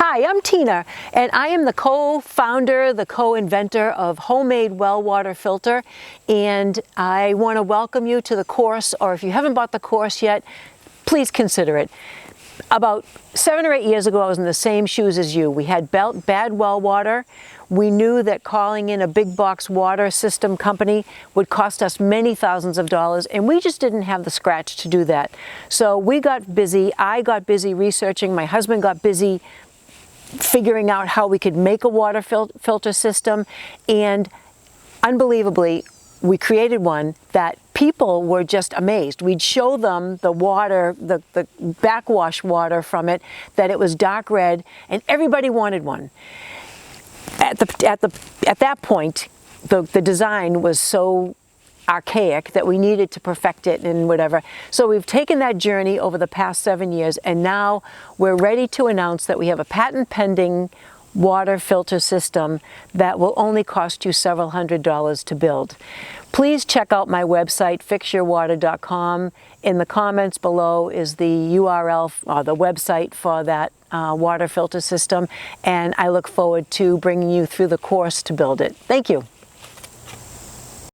Hi, I'm Tina, and I am the co-founder, the co-inventor of Homemade Well Water Filter, and I want to welcome you to the course, or if you haven't bought the course yet, please consider it. About 7 or 8 years ago, I was in the same shoes as you. We had bad well water. We knew that calling in a big box water system company would cost us many thousands of dollars, and we just didn't have the scratch to do that. So we got busy. I got busy researching. My husband got busy figuring out how we could make a water filter system, and unbelievably, we created one that people were just amazed. We'd show them the water, the backwash water from it, that it was dark red, and everybody wanted one. At that point, the design was so archaic that we needed to perfect it and whatever. So we've taken that journey over the past 7 years, and now we're ready to announce that we have a patent pending water filter system that will only cost you several $100s to build. Please check out my website, fixyourwater.com. In the comments below is the URL, or the website for that water filter system, and I look forward to bringing you through the course to build it. Thank you.